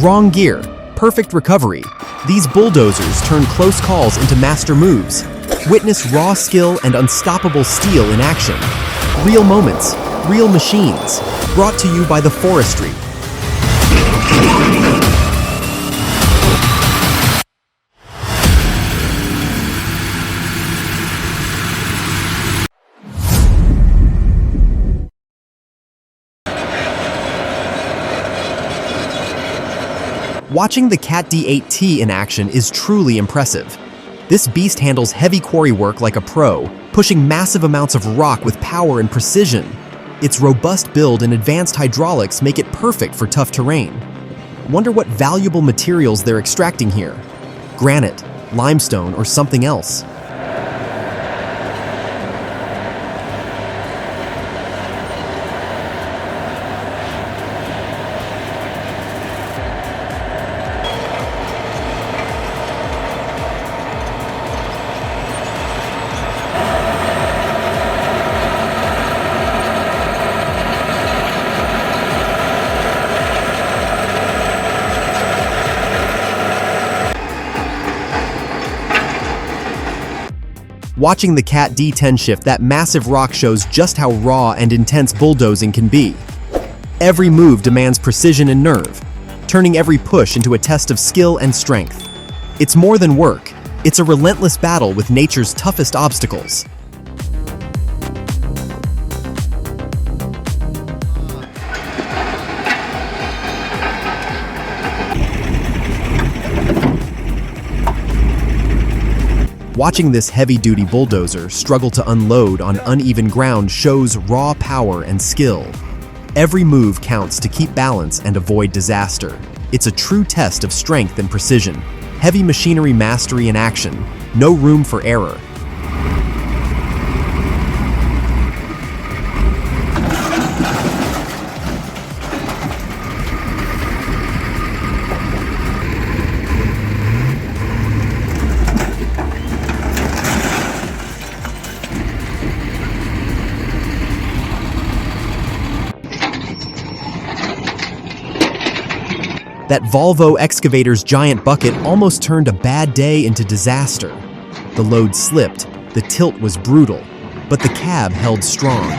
Wrong gear. Perfect recovery. These bulldozers turn close calls into master moves. Witness raw skill and unstoppable steel in action. Real moments, real machines. Brought to you by the Forestry. Watching the Cat D8T in action is truly impressive. This beast handles heavy quarry work like a pro, pushing massive amounts of rock with power and precision. Its robust build and advanced hydraulics make it perfect for tough terrain. Wonder what valuable materials they're extracting here. Granite, limestone, or something else. Watching the Cat D10 shift that massive rock shows just how raw and intense bulldozing can be. Every move demands precision and nerve, turning every push into a test of skill and strength. It's more than work, it's a relentless battle with nature's toughest obstacles. Watching this heavy-duty bulldozer struggle to unload on uneven ground shows raw power and skill. Every move counts to keep balance and avoid disaster. It's a true test of strength and precision. Heavy machinery mastery in action. No room for error. That Volvo excavator's giant bucket almost turned a bad day into disaster. The load slipped, the tilt was brutal, but the cab held strong.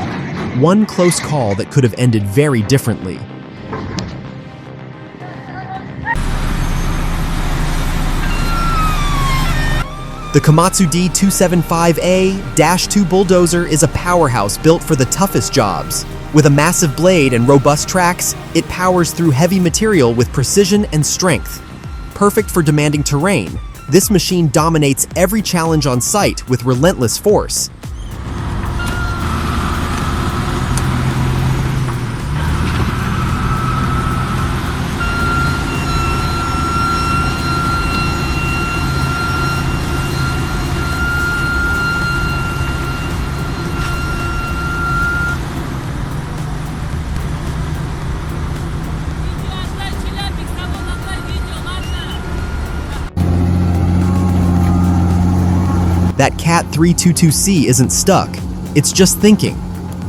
One close call that could have ended very differently. The Komatsu D275A-2 bulldozer is a powerhouse built for the toughest jobs. With a massive blade and robust tracks, it powers through heavy material with precision and strength. Perfect for demanding terrain, this machine dominates every challenge on site with relentless force. That Cat 322C isn't stuck, it's just thinking.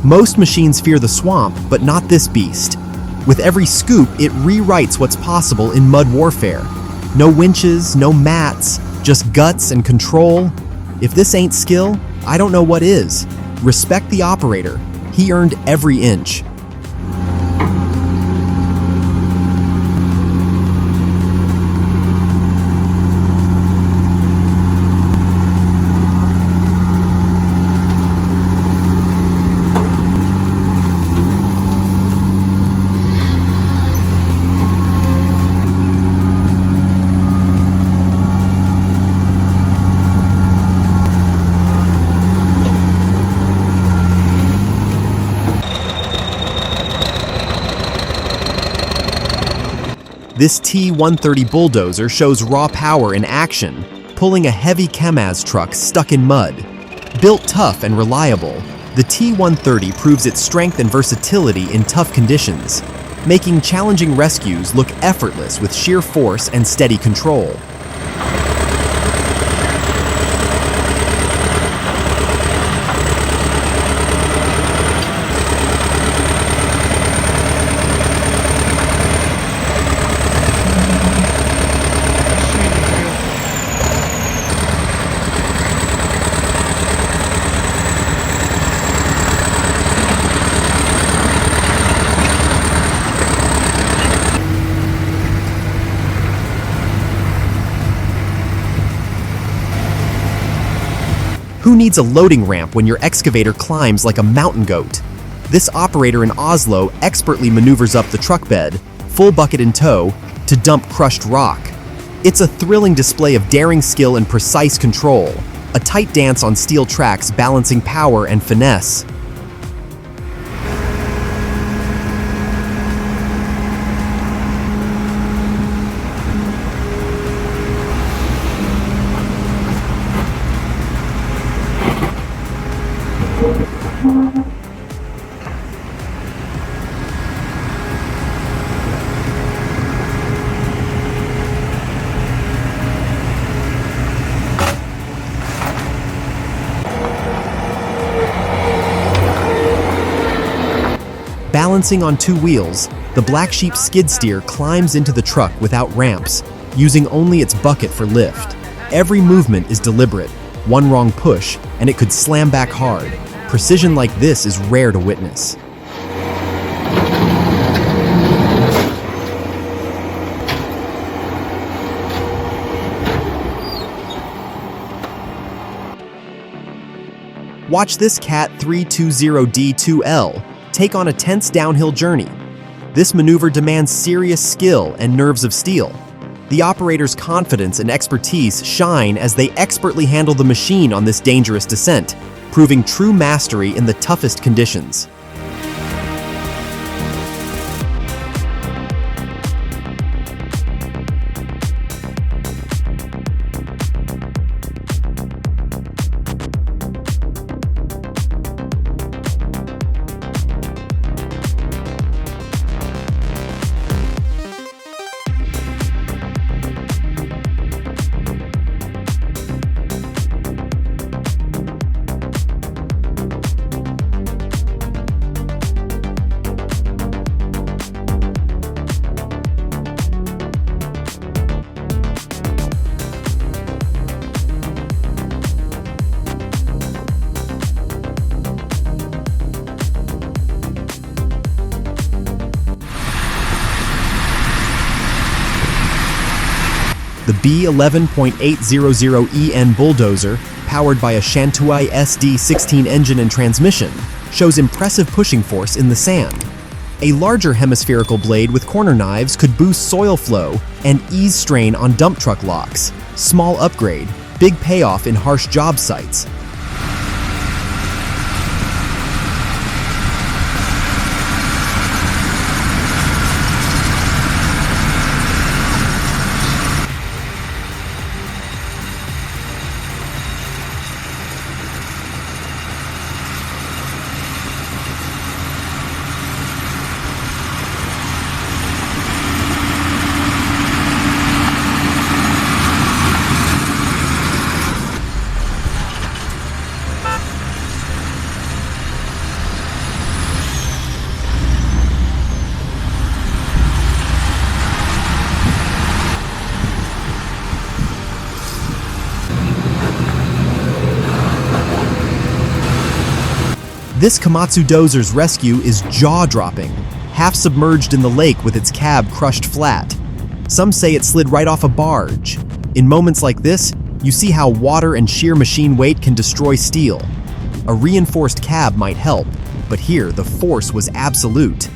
Most machines fear the swamp, but not this beast. With every scoop, it rewrites what's possible in mud warfare. No winches, no mats, just guts and control. If this ain't skill, I don't know what is. Respect the operator. He earned every inch. This T130 bulldozer shows raw power in action, pulling a heavy Kamaz truck stuck in mud. Built tough and reliable, the T130 proves its strength and versatility in tough conditions, making challenging rescues look effortless with sheer force and steady control. Who needs a loading ramp when your excavator climbs like a mountain goat? This operator in Oslo expertly maneuvers up the truck bed, full bucket in tow, to dump crushed rock. It's a thrilling display of daring skill and precise control, a tight dance on steel tracks balancing power and finesse. Balancing on two wheels, the Black Sheep skid steer climbs into the truck without ramps, using only its bucket for lift. Every movement is deliberate, one wrong push, and it could slam back hard. Precision like this is rare to witness. Watch this Cat 320D2L take on a tense downhill journey. This maneuver demands serious skill and nerves of steel. The operator's confidence and expertise shine as they expertly handle the machine on this dangerous descent, proving true mastery in the toughest conditions. The B11.800EN bulldozer, powered by a Shantuai SD16 engine and transmission, shows impressive pushing force in the sand. A larger hemispherical blade with corner knives could boost soil flow and ease strain on dump truck locks. Small upgrade, big payoff in harsh job sites. This Komatsu Dozer's rescue is jaw-dropping, half submerged in the lake with its cab crushed flat. Some say it slid right off a barge. In moments like this, you see how water and sheer machine weight can destroy steel. A reinforced cab might help, but here the force was absolute.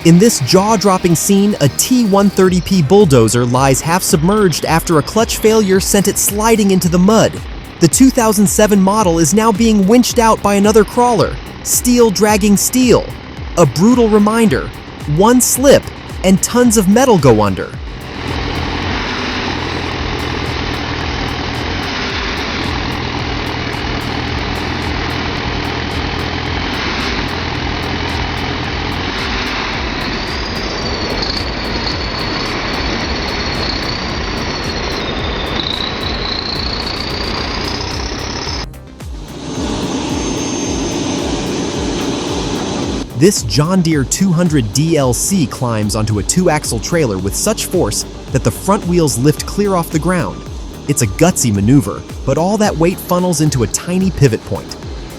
In this jaw-dropping scene, a T130P bulldozer lies half-submerged after a clutch failure sent it sliding into the mud. The 2007 model is now being winched out by another crawler, steel dragging steel. A brutal reminder, one slip and tons of metal go under. This John Deere 200 DLC climbs onto a 2-axle trailer with such force that the front wheels lift clear off the ground. It's a gutsy maneuver, but all that weight funnels into a tiny pivot point.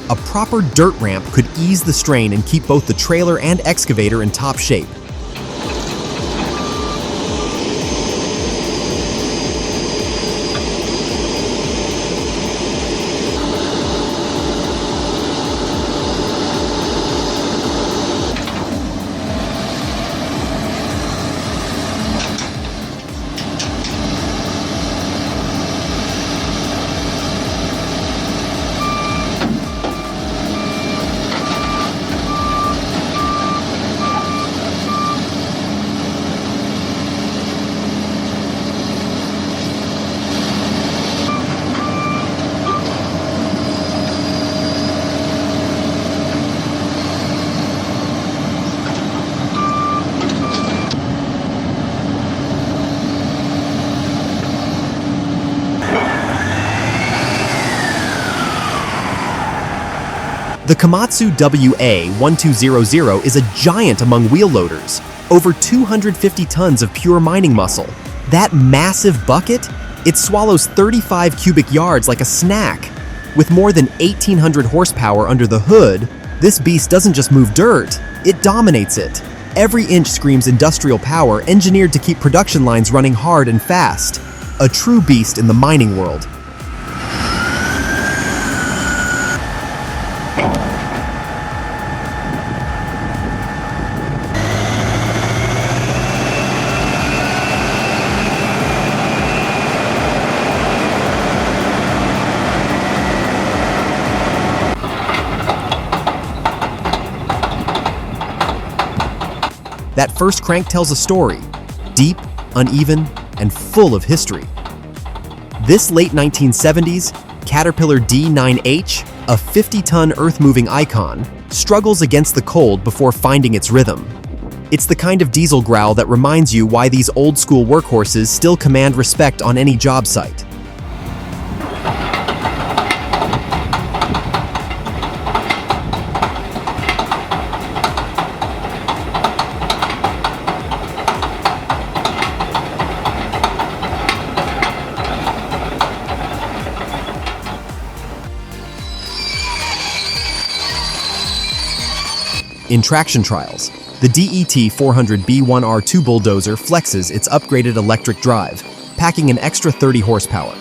A proper dirt ramp could ease the strain and keep both the trailer and excavator in top shape. The Komatsu WA1200 is a giant among wheel loaders, over 250 tons of pure mining muscle. That massive bucket? It swallows 35 cubic yards like a snack. With more than 1,800 horsepower under the hood, this beast doesn't just move dirt, it dominates it. Every inch screams industrial power engineered to keep production lines running hard and fast. A true beast in the mining world. That first crank tells a story, deep, uneven, and full of history. This late 1970s, Caterpillar D9H, a 50-ton earth-moving icon, struggles against the cold before finding its rhythm. It's the kind of diesel growl that reminds you why these old-school workhorses still command respect on any job site. In traction trials, the DET 400B1R2 bulldozer flexes its upgraded electric drive, packing an extra 30 horsepower.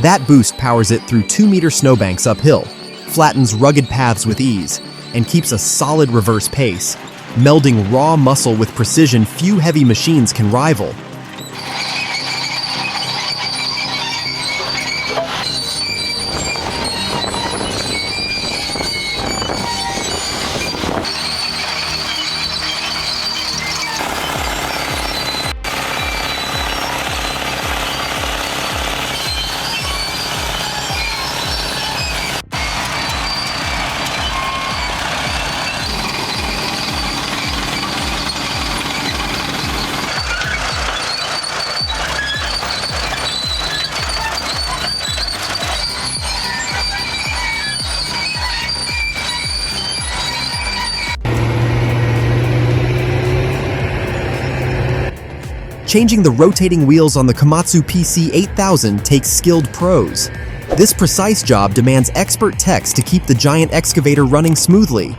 That boost powers it through 2-meter snowbanks uphill, flattens rugged paths with ease, and keeps a solid reverse pace, melding raw muscle with precision few heavy machines can rival. Changing the rotating wheels on the Komatsu PC 8000 takes skilled pros. This precise job demands expert techs to keep the giant excavator running smoothly.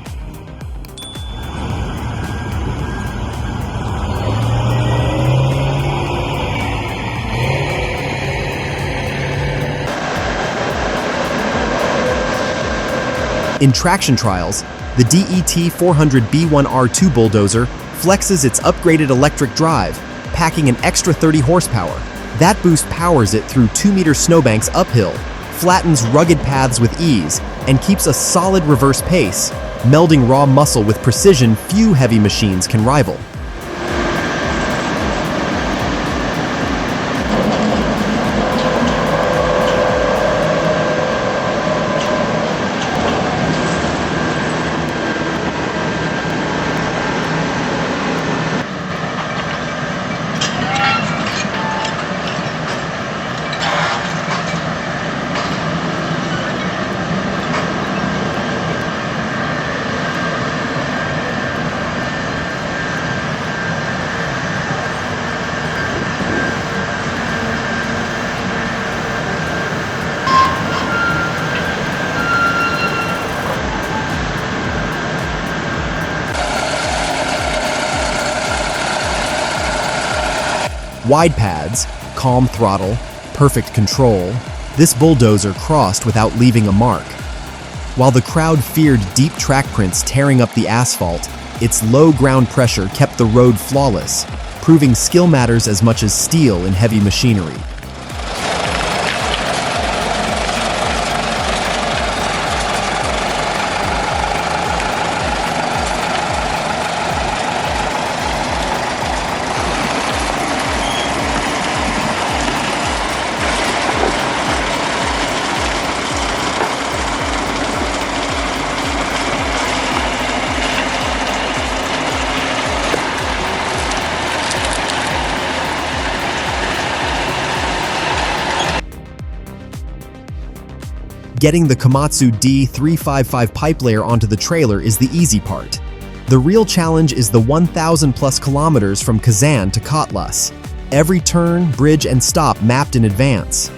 In traction trials, the DET 400B1R2 bulldozer flexes its upgraded electric drive, packing an extra 30 horsepower. That boost powers it through 2-meter snowbanks uphill, flattens rugged paths with ease, and keeps a solid reverse pace, melding raw muscle with precision few heavy machines can rival. Wide pads, calm throttle, perfect control, this bulldozer crossed without leaving a mark. While the crowd feared deep track prints tearing up the asphalt, its low ground pressure kept the road flawless, proving skill matters as much as steel in heavy machinery. Getting the Komatsu D355 pipe layer onto the trailer is the easy part. The real challenge is the 1,000 plus kilometers from Kazan to Kotlas. Every turn, bridge, and stop mapped in advance.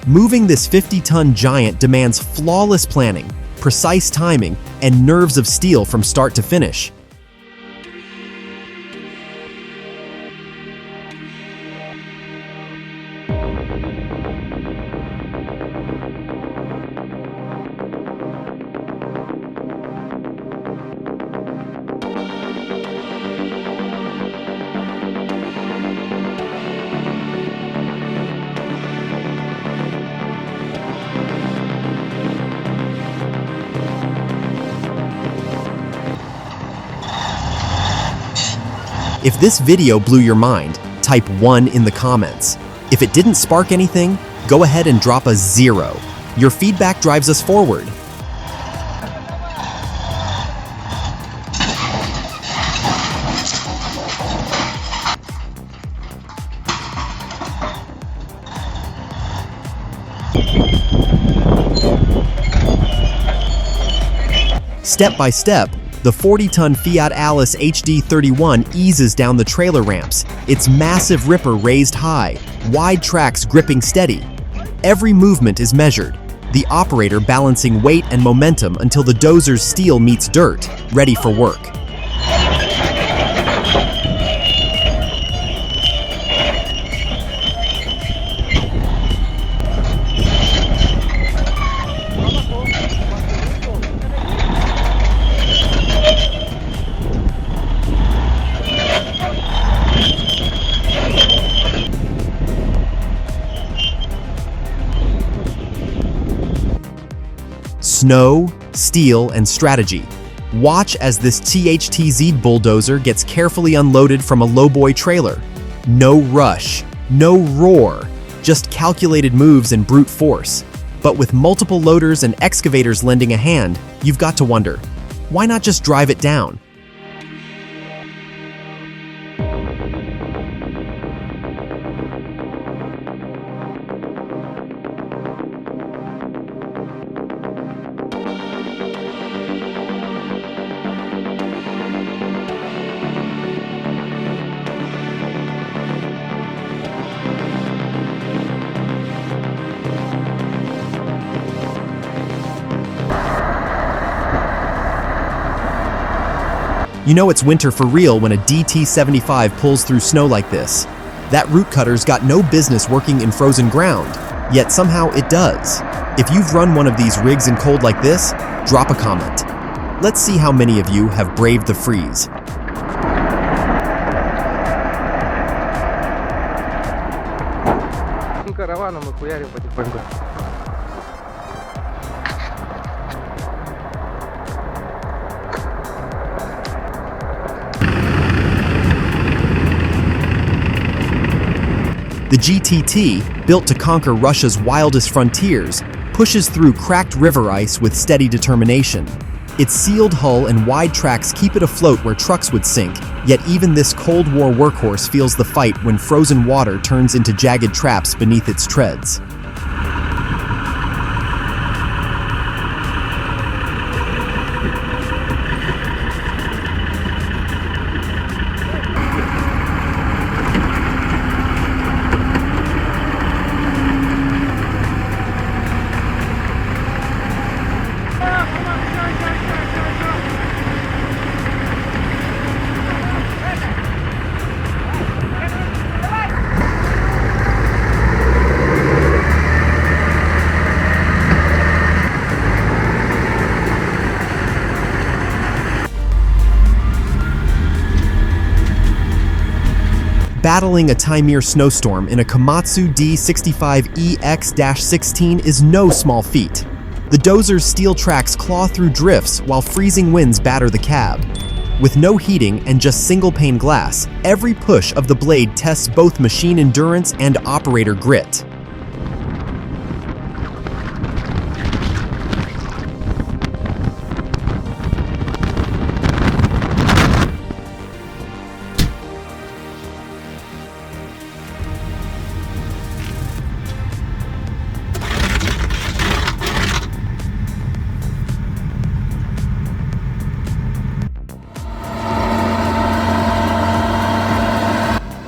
Moving this 50-ton giant demands flawless planning, precise timing, and nerves of steel from start to finish. If this video blew your mind, type 1 in the comments. If it didn't spark anything, go ahead and drop a 0. Your feedback drives us forward. Step by step, the 40-ton Fiat Alice HD31 eases down the trailer ramps, its massive ripper raised high, wide tracks gripping steady. Every movement is measured, the operator balancing weight and momentum until the dozer's steel meets dirt, ready for work. Snow, steel, and strategy. Watch as this THTZ bulldozer gets carefully unloaded from a lowboy trailer. No rush, no roar, just calculated moves and brute force. But with multiple loaders and excavators lending a hand, you've got to wonder, why not just drive it down? You know it's winter for real when a DT75 pulls through snow like this. That root cutter's got no business working in frozen ground, yet somehow it does. If you've run one of these rigs in cold like this, drop a comment. Let's see how many of you have braved the freeze. The GTT, built to conquer Russia's wildest frontiers, pushes through cracked river ice with steady determination. Its sealed hull and wide tracks keep it afloat where trucks would sink, yet even this Cold War workhorse feels the fight when frozen water turns into jagged traps beneath its treads. Battling a Taimyr Snowstorm in a Komatsu D65EX-16 is no small feat. The Dozer's steel tracks claw through drifts while freezing winds batter the cab. With no heating and just single-pane glass, every push of the blade tests both machine endurance and operator grit.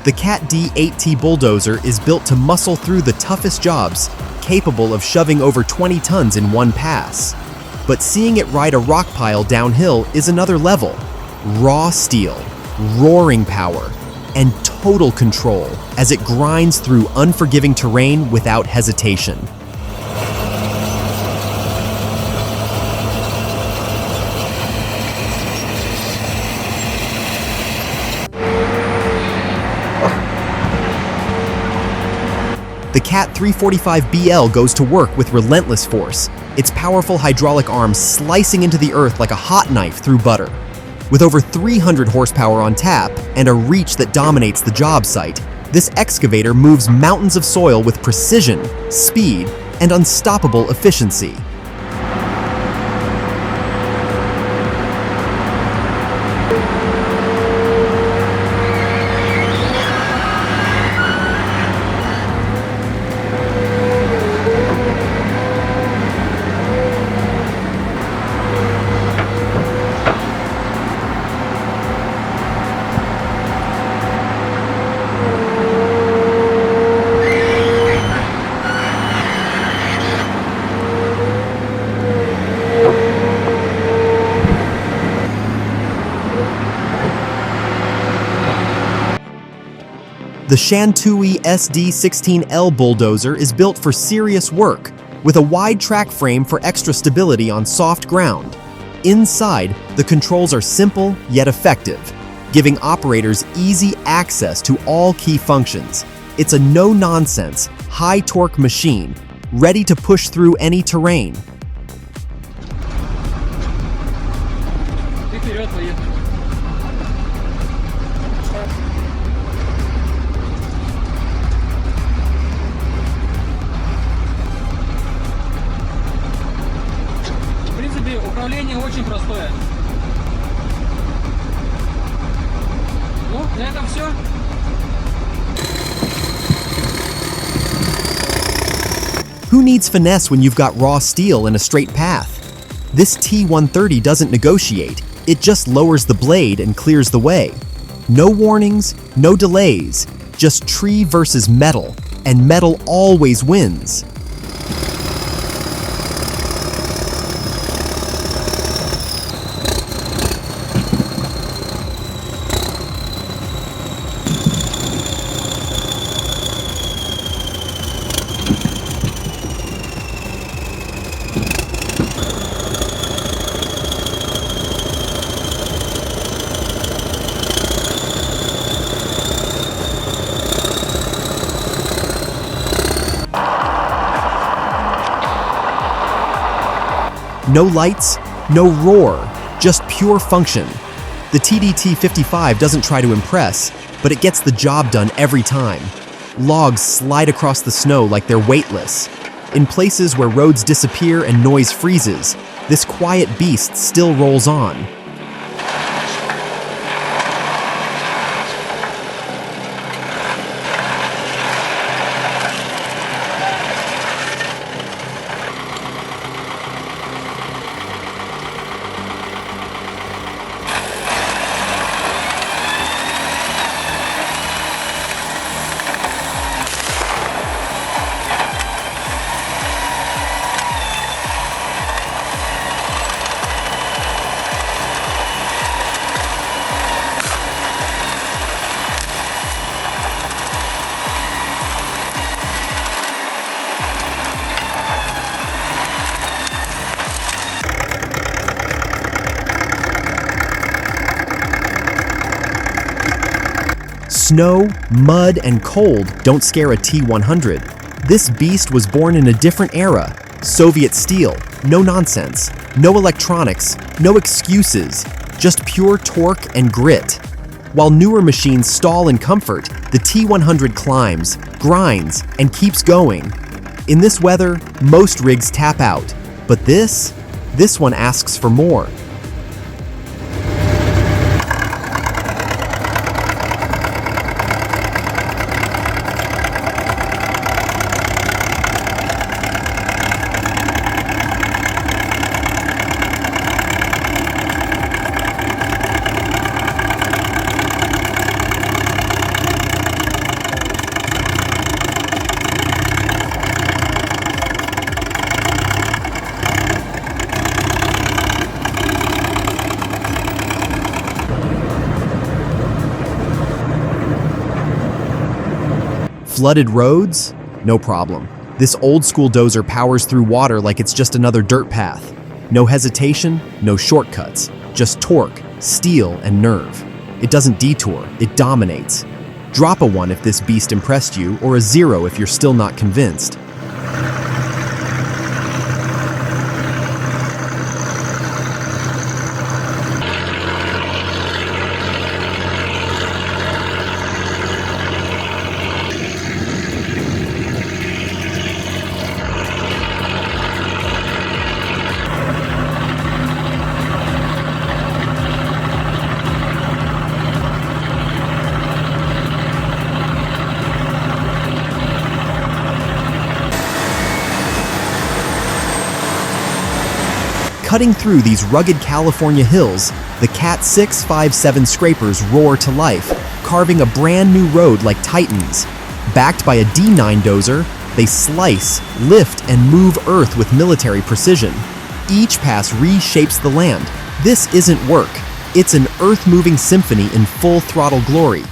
The Cat D8T bulldozer is built to muscle through the toughest jobs, capable of shoving over 20 tons in one pass. But seeing it ride a rock pile downhill is another level. Raw steel, roaring power, and total control as it grinds through unforgiving terrain without hesitation. The Cat 345BL goes to work with relentless force, its powerful hydraulic arms slicing into the earth like a hot knife through butter. With over 300 horsepower on tap and a reach that dominates the job site, this excavator moves mountains of soil with precision, speed, and unstoppable efficiency. The Shantui SD16L bulldozer is built for serious work, with a wide track frame for extra stability on soft ground. Inside, the controls are simple yet effective, giving operators easy access to all key functions. It's a no-nonsense, high-torque machine, ready to push through any terrain. Управление очень простое. Ну, на этом все. Who needs finesse when you've got raw steel and a straight path? This T130 doesn't negotiate, it just lowers the blade and clears the way. No warnings, no delays, just tree versus metal, and metal always wins. No lights, no roar, just pure function. The TDT-55 doesn't try to impress, but it gets the job done every time. Logs slide across the snow like they're weightless. In places where roads disappear and noise freezes, this quiet beast still rolls on. Snow, mud, and cold don't scare a T-100. This beast was born in a different era. Soviet steel, no nonsense, no electronics, no excuses, just pure torque and grit. While newer machines stall in comfort, the T-100 climbs, grinds, and keeps going. In this weather, most rigs tap out, but this one asks for more. Flooded roads? No problem. This old-school dozer powers through water like it's just another dirt path. No hesitation, no shortcuts, just torque, steel, and nerve. It doesn't detour, it dominates. Drop a 1 if this beast impressed you, or a 0 if you're still not convinced. Cutting through these rugged California hills, the Cat 657 scrapers roar to life, carving a brand new road like titans. Backed by a D9 dozer, they slice, lift, and move earth with military precision. Each pass reshapes the land. This isn't work. It's an earth-moving symphony in full throttle glory.